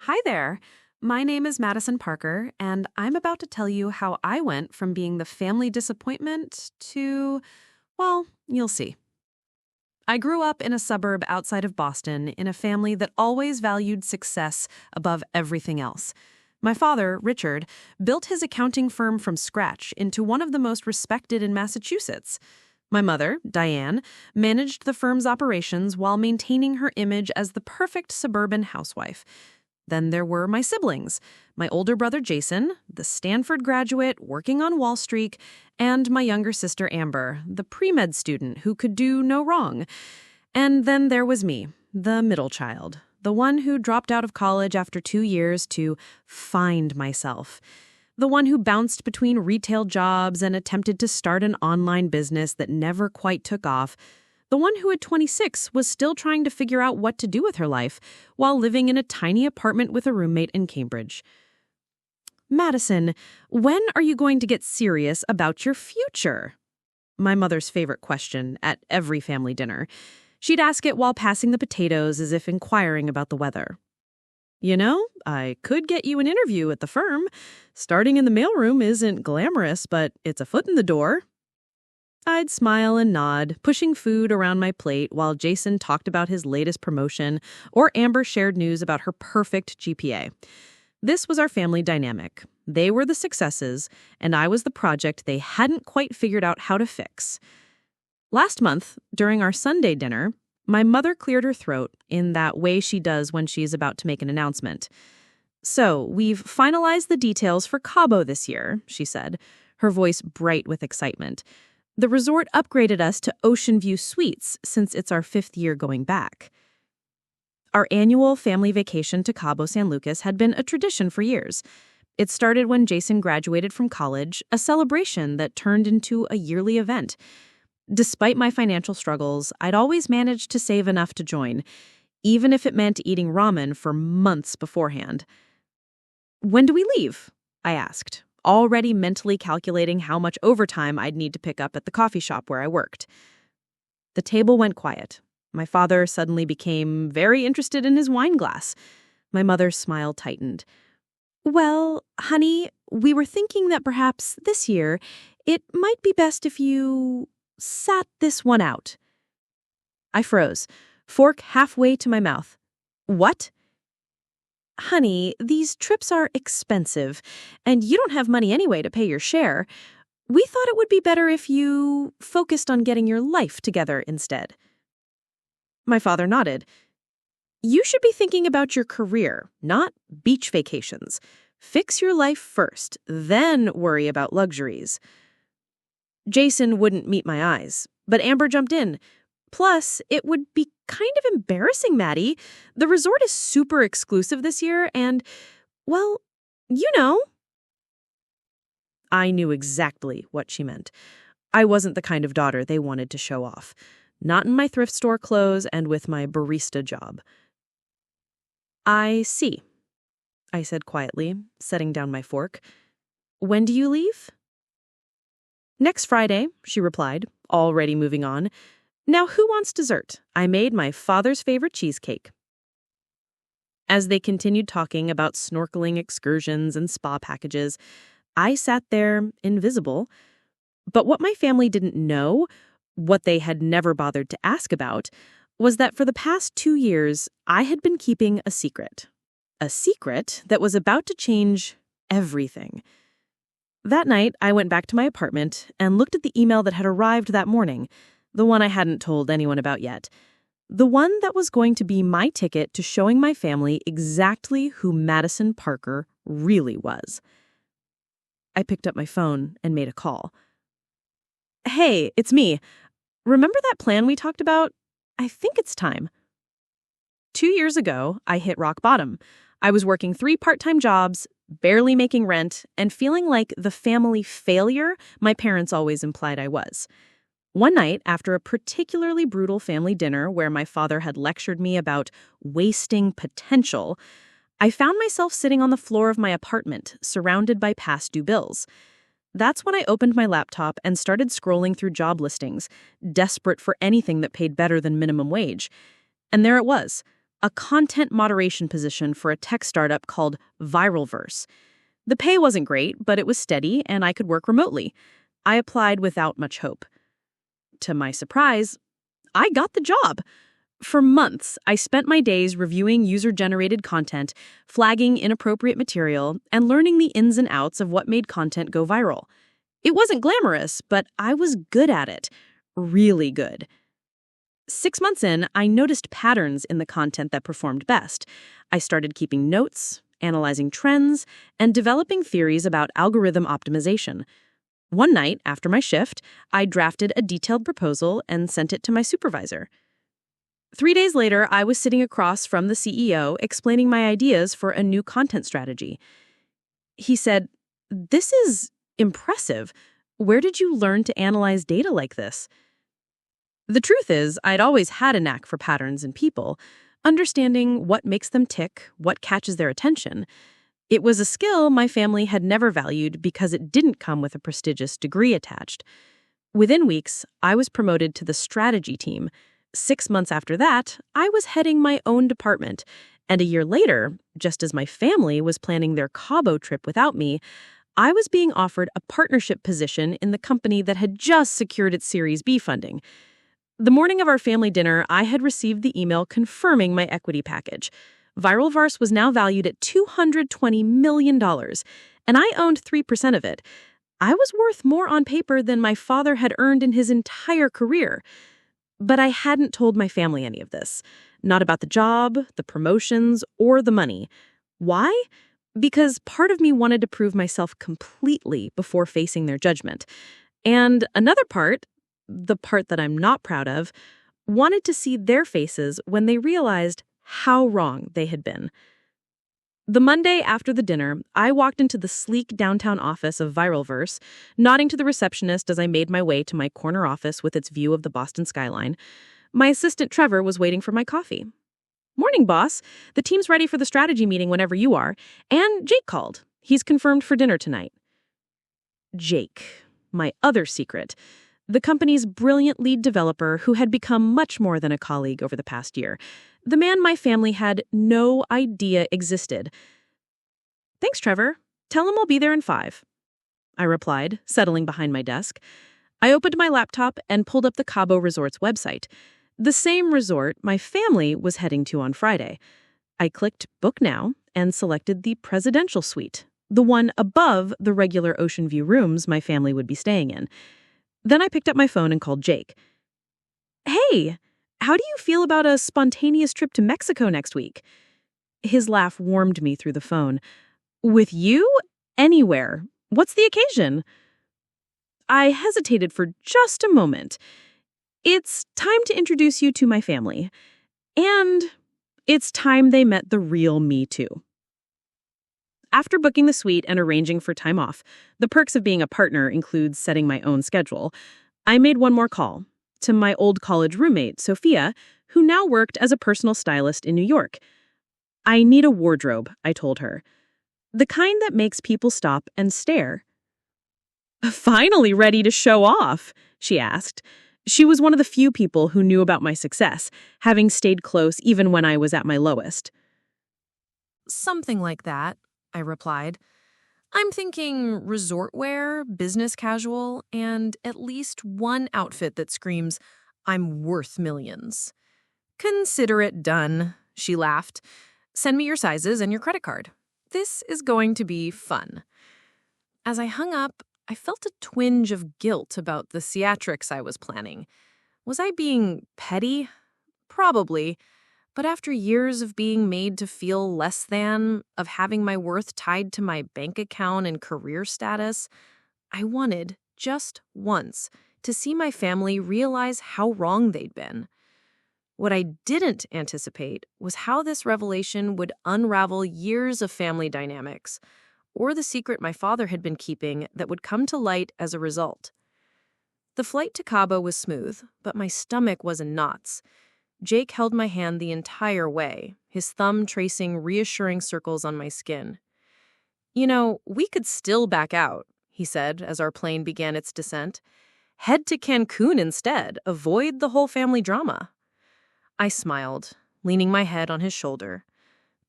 Hi there. My name is Madison Parker, and I'm about to tell you how I went from being the family disappointment to, well, you'll see. I grew up in a suburb outside of Boston in a family that always valued success above everything else. My father, Richard, built his accounting firm from scratch into one of the most respected in Massachusetts. My mother, Diane, managed the firm's operations while maintaining her image as the perfect suburban housewife. Then there were my siblings, my older brother Jason, the Stanford graduate working on Wall Street, and my younger sister Amber, the pre-med student who could do no wrong. And then there was me, the middle child, the one who dropped out of college after 2 years to find myself, the one who bounced between retail jobs and attempted to start an online business that never quite took off, the one who at 26 was still trying to figure out what to do with her life while living in a tiny apartment with a roommate in Cambridge. Madison, when are you going to get serious about your future? My mother's favorite question at every family dinner. She'd ask it while passing the potatoes as if inquiring about the weather. You know, I could get you an interview at the firm. Starting in the mailroom isn't glamorous, but it's a foot in the door. I'd smile and nod, pushing food around my plate while Jason talked about his latest promotion or Amber shared news about her perfect GPA. This was our family dynamic. They were the successes, and I was the project they hadn't quite figured out how to fix. Last month, during our Sunday dinner, my mother cleared her throat in that way she does when she's about to make an announcement. "So, we've finalized the details for Cabo this year," she said, her voice bright with excitement. "The resort upgraded us to Ocean View Suites since it's our 5th year going back." Our annual family vacation to Cabo San Lucas had been a tradition for years. It started when Jason graduated from college, a celebration that turned into a yearly event. Despite my financial struggles, I'd always managed to save enough to join, even if it meant eating ramen for months beforehand. "When do we leave?" I asked, already mentally calculating how much overtime I'd need to pick up at the coffee shop where I worked. The table went quiet. My father suddenly became very interested in his wine glass. My mother's smile tightened. "Well, honey, we were thinking that perhaps this year it might be best if you sat this one out." I froze, fork halfway to my mouth. "What?" "Honey, these trips are expensive, and you don't have money anyway to pay your share. We thought it would be better if you focused on getting your life together instead." My father nodded. "You should be thinking about your career, not beach vacations. Fix your life first, then worry about luxuries." Jason wouldn't meet my eyes, but Amber jumped in. "Plus, it would be kind of embarrassing, Maddie. The resort is super exclusive this year and, well, you know." I knew exactly what she meant. I wasn't the kind of daughter they wanted to show off. Not in my thrift store clothes and with my barista job. "I see," I said quietly, setting down my fork. "When do you leave?" "Next Friday," she replied, already moving on. "Now who wants dessert? I made my father's favorite cheesecake." As they continued talking about snorkeling excursions and spa packages, I sat there, invisible. But what my family didn't know, what they had never bothered to ask about, was that for the past 2 years, I had been keeping a secret. A secret that was about to change everything. That night, I went back to my apartment and looked at the email that had arrived that morning, the one I hadn't told anyone about yet. The one that was going to be my ticket to showing my family exactly who Madison Parker really was. I picked up my phone and made a call. "Hey, it's me. Remember that plan we talked about? I think it's time." 2 years ago, I hit rock bottom. I was working 3 part-time jobs, barely making rent, and feeling like the family failure my parents always implied I was. One night, after a particularly brutal family dinner where my father had lectured me about wasting potential, I found myself sitting on the floor of my apartment, surrounded by past due bills. That's when I opened my laptop and started scrolling through job listings, desperate for anything that paid better than minimum wage. And there it was, a content moderation position for a tech startup called Viralverse. The pay wasn't great, but it was steady and I could work remotely. I applied without much hope. To my surprise, I got the job. For months, I spent my days reviewing user-generated content, flagging inappropriate material, and learning the ins and outs of what made content go viral. It wasn't glamorous, but I was good at it. Really good. 6 months in, I noticed patterns in the content that performed best. I started keeping notes, analyzing trends, and developing theories about algorithm optimization. One night, after my shift, I drafted a detailed proposal and sent it to my supervisor. 3 days later, I was sitting across from the CEO explaining my ideas for a new content strategy. He said, "This is impressive. Where did you learn to analyze data like this?" The truth is, I'd always had a knack for patterns in people, understanding what makes them tick, what catches their attention. It was a skill my family had never valued because it didn't come with a prestigious degree attached. Within weeks, I was promoted to the strategy team. 6 months after that, I was heading my own department. And a year later, just as my family was planning their Cabo trip without me, I was being offered a partnership position in the company that had just secured its Series B funding. The morning of our family dinner, I had received the email confirming my equity package. Viralverse was now valued at $220 million, and I owned 3% of it. I was worth more on paper than my father had earned in his entire career. But I hadn't told my family any of this. Not about the job, the promotions, or the money. Why? Because part of me wanted to prove myself completely before facing their judgment. And another part, the part that I'm not proud of, wanted to see their faces when they realized how wrong they had been. The Monday after the dinner, I walked into the sleek downtown office of Viralverse, nodding to the receptionist as I made my way to my corner office with its view of the Boston skyline. My assistant Trevor was waiting for my coffee. "Morning, boss. The team's ready for the strategy meeting whenever you are. And Jake called. He's confirmed for dinner tonight." Jake, my other secret. The company's brilliant lead developer who had become much more than a colleague over the past year. The man my family had no idea existed. "Thanks, Trevor. Tell him I'll be there in 5. I replied, settling behind my desk. I opened my laptop and pulled up the Cabo Resort's website. The same resort my family was heading to on Friday. I clicked Book Now and selected the Presidential Suite, the one above the regular ocean view rooms my family would be staying in. Then I picked up my phone and called Jake. "Hey, how do you feel about a spontaneous trip to Mexico next week?" His laugh warmed me through the phone. "With you? Anywhere. What's the occasion?" I hesitated for just a moment. "It's time to introduce you to my family. And it's time they met the real me, too." After booking the suite and arranging for time off, the perks of being a partner includes setting my own schedule, I made one more call to my old college roommate, Sophia, who now worked as a personal stylist in New York. "I need a wardrobe," I told her. "The kind that makes people stop and stare." "Finally ready to show off?" she asked. She was one of the few people who knew about my success, having stayed close even when I was at my lowest. "Something like that," I replied. "I'm thinking resort wear, business casual, and at least one outfit that screams, 'I'm worth millions.'" "Consider it done," she laughed. "Send me your sizes and your credit card. This is going to be fun." As I hung up, I felt a twinge of guilt about the theatrics I was planning. Was I being petty? Probably. But after years of being made to feel less than, of having my worth tied to my bank account and career status, I wanted, just once, to see my family realize how wrong they'd been. What I didn't anticipate was how this revelation would unravel years of family dynamics, or the secret my father had been keeping that would come to light as a result. The flight to Cabo was smooth, but my stomach was in knots. Jake held my hand the entire way, his thumb tracing reassuring circles on my skin. "You know, we could still back out," he said as our plane began its descent. "Head to Cancun instead. Avoid the whole family drama." I smiled. leaning my head on his shoulder.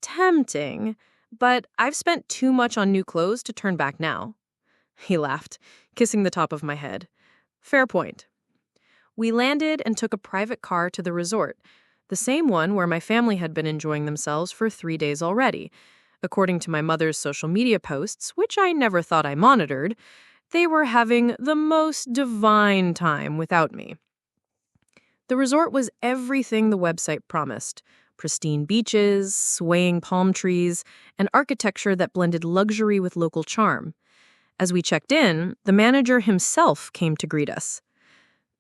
Tempting, but I've spent too much on new clothes to turn back now. He laughed, kissing the top of my head. Fair point. We landed and took a private car to the resort, the same one where my family had been enjoying themselves for 3 days already. According to my mother's social media posts, which I never thought I monitored, they were having the most divine time without me. The resort was everything the website promised. Pristine beaches, swaying palm trees, and architecture that blended luxury with local charm. As we checked in, the manager himself came to greet us.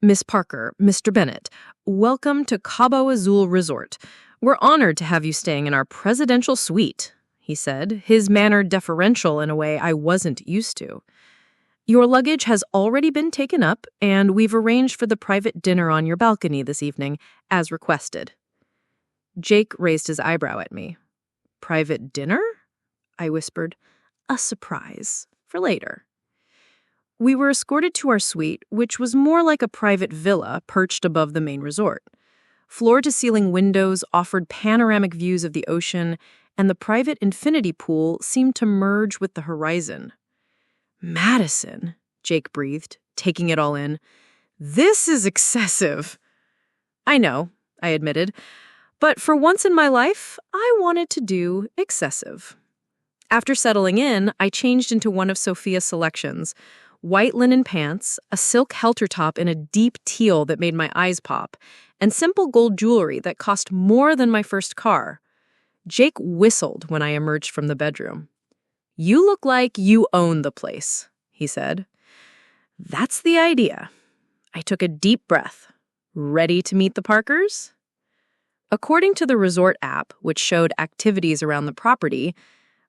Miss Parker, Mr. Bennett, welcome to Cabo Azul Resort. We're honored to have you staying in our presidential suite, he said, his manner deferential in a way I wasn't used to. Your luggage has already been taken up, and we've arranged for the private dinner on your balcony this evening, as requested. Jake raised his eyebrow at me. Private dinner? I whispered. A surprise. For later. We were escorted to our suite, which was more like a private villa perched above the main resort. Floor-to-ceiling windows offered panoramic views of the ocean, and the private infinity pool seemed to merge with the horizon. Madison, Jake breathed, taking it all in. This is excessive. I know, I admitted, but for once in my life, I wanted to do excessive. After settling in, I changed into one of Sophia's selections, white linen pants, a silk halter top in a deep teal that made my eyes pop, and simple gold jewelry that cost more than my first car. Jake whistled when I emerged from the bedroom. You look like you own the place, he said. That's the idea. I took a deep breath. Ready to meet the Parkers? According to the resort app, which showed activities around the property,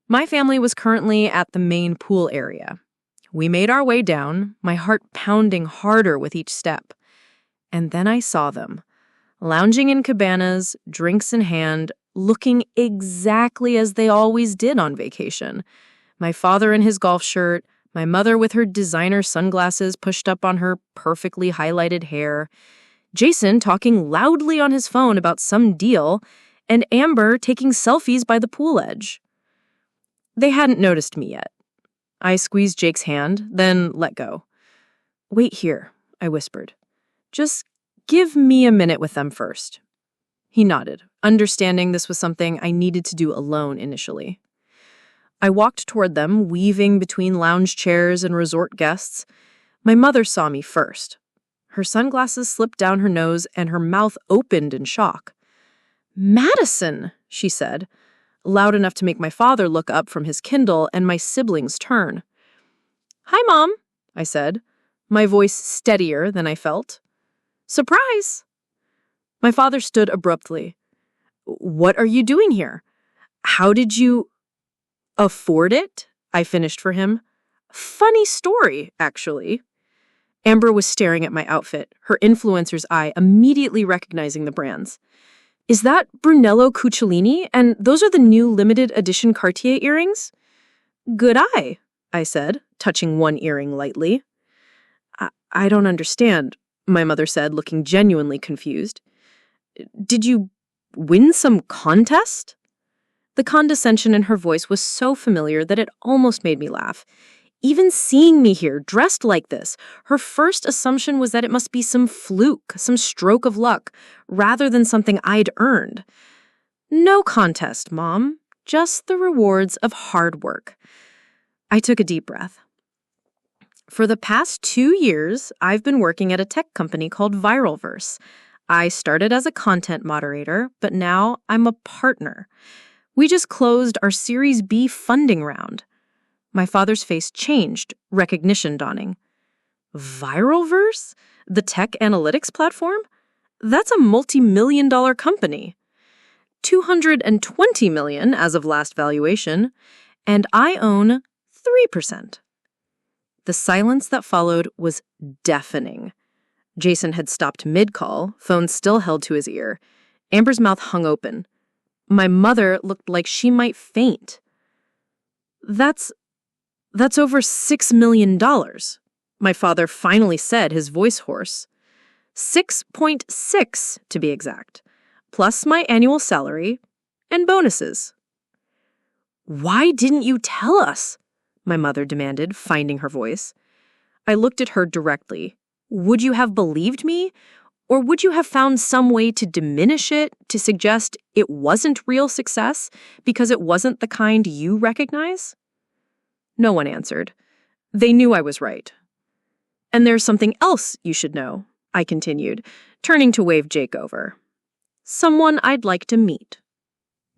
my family was currently at the main pool area. We made our way down, my heart pounding harder with each step. And then I saw them, lounging in cabanas, drinks in hand, looking exactly as they always did on vacation. My father in his golf shirt, my mother with her designer sunglasses pushed up on her perfectly highlighted hair, Jason talking loudly on his phone about some deal, and Amber taking selfies by the pool edge. They hadn't noticed me yet. I squeezed Jake's hand, then let go. Wait here, I whispered. Just give me a minute with them first. He nodded, understanding this was something I needed to do alone initially. I walked toward them, weaving between lounge chairs and resort guests. My mother saw me first. Her sunglasses slipped down her nose and her mouth opened in shock. Madison, she said, loud enough to make my father look up from his Kindle and my siblings turn. Hi, Mom, I said, my voice steadier than I felt. Surprise! My father stood abruptly. What are you doing here? How did you afford it? I finished for him. Funny story, actually. Amber was staring at my outfit, her influencer's eye immediately recognizing the brands. Is that Brunello Cucciolini, and those are the new limited edition Cartier earrings? Good eye, I said, touching one earring lightly. I don't understand, my mother said, looking genuinely confused. Did you win some contest? The condescension in her voice was so familiar that it almost made me laugh. Even seeing me here, dressed like this, her first assumption was that it must be some fluke, some stroke of luck, rather than something I'd earned. No contest, Mom. Just the rewards of hard work. I took a deep breath. For the past 2 years, I've been working at a tech company called Viralverse. I started as a content moderator, but now I'm a partner. We just closed our Series B funding round. My father's face changed, recognition dawning. Viralverse? The tech analytics platform? That's a multi-million-dollar company. $220 million as of last valuation, and I own 3%. The silence that followed was deafening. Jason had stopped mid-call, phone still held to his ear. Amber's mouth hung open. My mother looked like she might faint. That's over $6 million, my father finally said, his voice hoarse. 6.6 to be exact. plus my annual salary, and bonuses. Why didn't you tell us? My mother demanded, finding her voice. I looked at her directly. Would you have believed me? Or would you have found some way to diminish it, to suggest it wasn't real success because it wasn't the kind you recognize? No one answered. They knew I was right. And there's something else you should know, I continued, turning to wave Jake over. Someone I'd like to meet.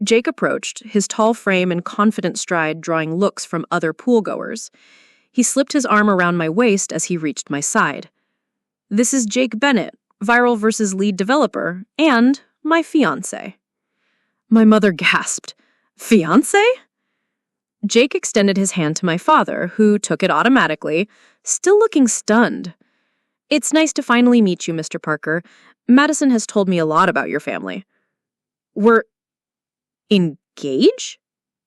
Jake approached, his tall frame and confident stride drawing looks from other poolgoers. He slipped his arm around my waist as he reached my side. This is Jake Bennett, Viral vs. lead developer, and my fiancé. My mother gasped. Fiancé? Jake extended his hand to my father, who took it automatically, still looking stunned. It's nice to finally meet you, Mr. Parker. Madison has told me a lot about your family. We're engaged?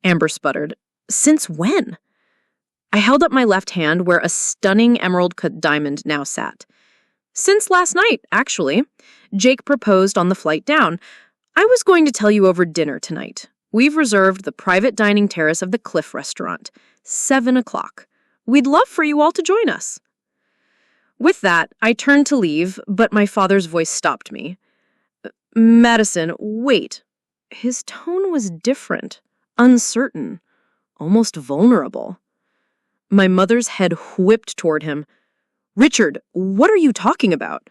Amber sputtered. Since when? I held up my left hand where a stunning emerald-cut diamond now sat. Since last night, actually. Jake proposed on the flight down. I was going to tell you over dinner tonight. We've reserved the private dining terrace of the Cliff Restaurant. 7 o'clock. We'd love for you all to join us. With that, I turned to leave, but my father's voice stopped me. Madison, wait. His tone was different, uncertain, almost vulnerable. My mother's head whipped toward him. Richard, what are you talking about?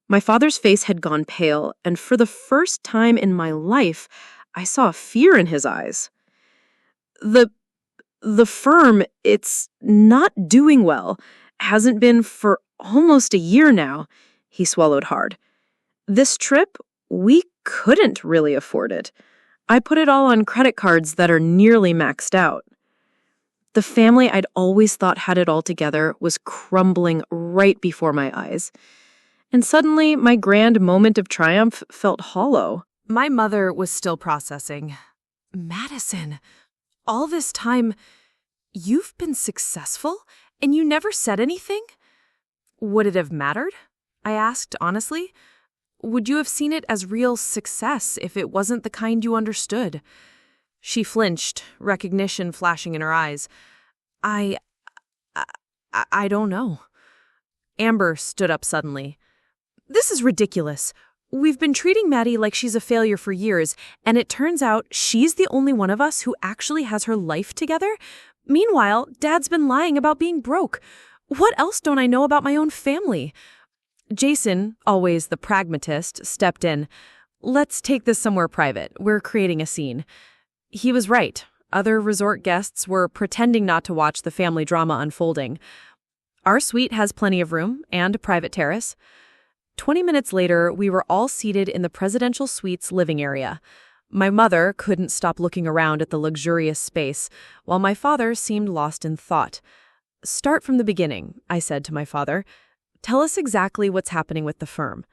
My father's face had gone pale, and for the first time in my life, I saw fear in his eyes. The firm, it's not doing well. Hasn't been for almost a year now, he swallowed hard. This trip, we couldn't really afford it. I put it all on credit cards that are nearly maxed out. The family I'd always thought had it all together was crumbling right before my eyes. And suddenly, my grand moment of triumph felt hollow. My mother was still processing. Madison, all this time, you've been successful, and you never said anything? Would it have mattered? I asked honestly. Would you have seen it as real success if it wasn't the kind you understood? She flinched, recognition flashing in her eyes. I don't know. Amber stood up suddenly. This is ridiculous. We've been treating Maddie like she's a failure for years, and it turns out she's the only one of us who actually has her life together. Meanwhile, Dad's been lying about being broke. What else don't I know about my own family? Jason, always the pragmatist, stepped in. Let's take this somewhere private. We're creating a scene. He was right. Other resort guests were pretending not to watch the family drama unfolding. Our suite has plenty of room and a private terrace. 20 minutes later, we were all seated in the presidential suite's living area. My mother couldn't stop looking around at the luxurious space, while my father seemed lost in thought. Start from the beginning, I said to my father. Tell us exactly what's happening with the firm.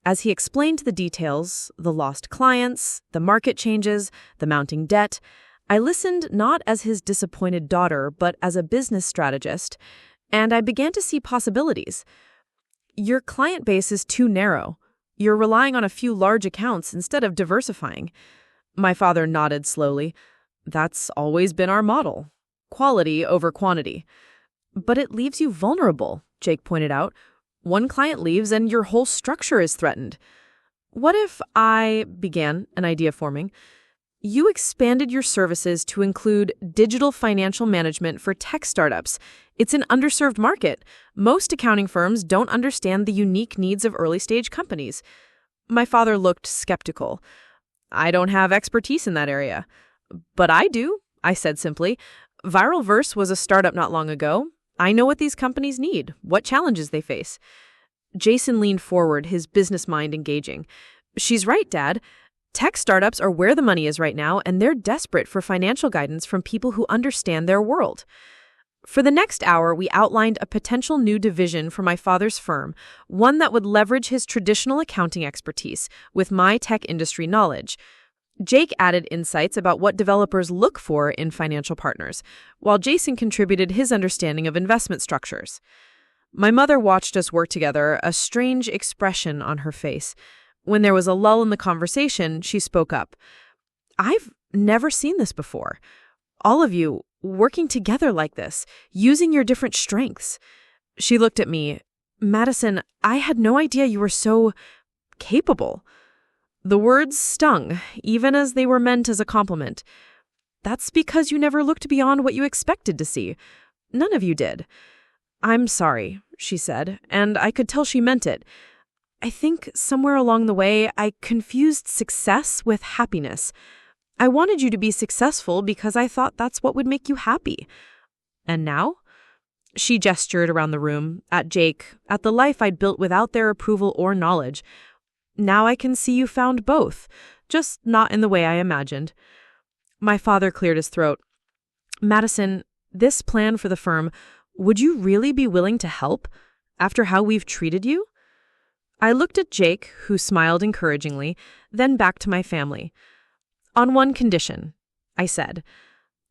As he explained the details, the lost clients, the market changes, the mounting debt, I listened not as his disappointed daughter, but as a business strategist, and I began to see possibilities. Your client base is too narrow. You're relying on a few large accounts instead of diversifying. My father nodded slowly. That's always been our model. Quality over quantity. But it leaves you vulnerable, Jake pointed out. One client leaves and your whole structure is threatened. What if I began an idea forming? You expanded your services to include digital financial management for tech startups. It's an underserved market. Most accounting firms don't understand the unique needs of early-stage companies. My father looked skeptical. I don't have expertise in that area. But I do, I said simply. Viralverse was a startup not long ago. I know what these companies need, what challenges they face. Jason leaned forward, his business mind engaging. She's right, Dad. Tech startups are where the money is right now, and they're desperate for financial guidance from people who understand their world. For the next hour, we outlined a potential new division for my father's firm, one that would leverage his traditional accounting expertise with my tech industry knowledge. Jake added insights about what developers look for in financial partners, while Jason contributed his understanding of investment structures. My mother watched us work together, a strange expression on her face. When there was a lull in the conversation, she spoke up. I've never seen this before. All of you working together like this, using your different strengths. She looked at me. Madison, I had no idea you were so capable. The words stung, even as they were meant as a compliment. That's because you never looked beyond what you expected to see. None of you did. I'm sorry, she said, and I could tell she meant it. I think somewhere along the way, I confused success with happiness. I wanted you to be successful because I thought that's what would make you happy. And now? She gestured around the room, at Jake, at the life I'd built without their approval or knowledge. Now I can see you found both, just not in the way I imagined. My father cleared his throat. Madison, this plan for the firm, would you really be willing to help after how we've treated you? I looked at Jake, who smiled encouragingly, then back to my family. On one condition, I said.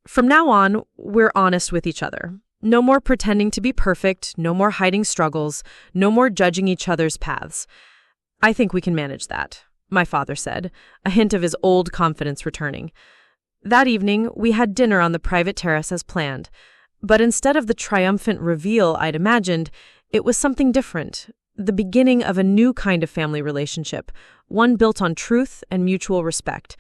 From now on, we're honest with each other. No more pretending to be perfect, no more hiding struggles, no more judging each other's paths. I think we can manage that, my father said, a hint of his old confidence returning. That evening, we had dinner on the private terrace as planned, but instead of the triumphant reveal I'd imagined, it was something different, the beginning of a new kind of family relationship, one built on truth and mutual respect.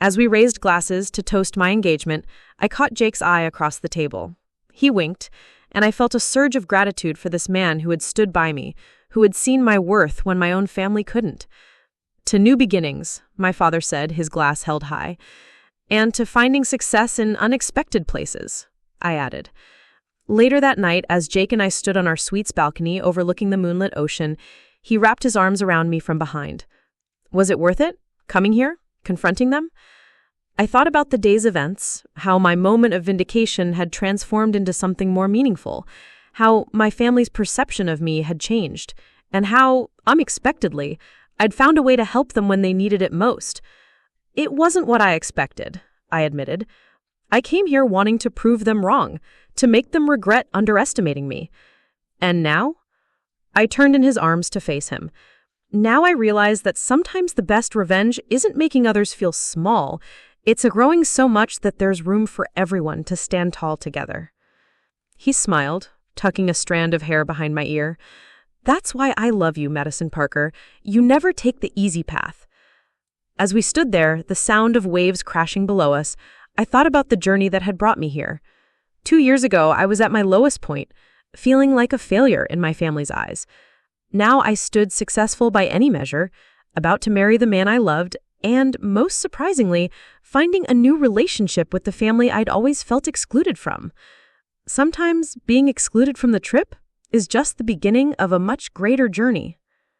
As we raised glasses to toast my engagement, I caught Jake's eye across the table. He winked, and I felt a surge of gratitude for this man who had stood by me, who had seen my worth when my own family couldn't. To new beginnings, my father said, his glass held high, and to finding success in unexpected places, I added. Later that night, as Jake and I stood on our suite's balcony overlooking the moonlit ocean, he wrapped his arms around me from behind. Was it worth it, coming here, confronting them? I thought about the day's events, how my moment of vindication had transformed into something more meaningful, how my family's perception of me had changed, and how, unexpectedly, I'd found a way to help them when they needed it most. It wasn't what I expected, I admitted. I came here wanting to prove them wrong, to make them regret underestimating me. And now? I turned in his arms to face him. Now I realize that sometimes the best revenge isn't making others feel small. It's growing so much that there's room for everyone to stand tall together. He smiled, tucking a strand of hair behind my ear. That's why I love you, Madison Parker. You never take the easy path. As we stood there, the sound of waves crashing below us, I thought about the journey that had brought me here. 2 years ago, I was at my lowest point, feeling like a failure in my family's eyes. Now I stood successful by any measure, about to marry the man I loved, and, most surprisingly, finding a new relationship with the family I'd always felt excluded from. Sometimes being excluded from the trip is just the beginning of a much greater journey.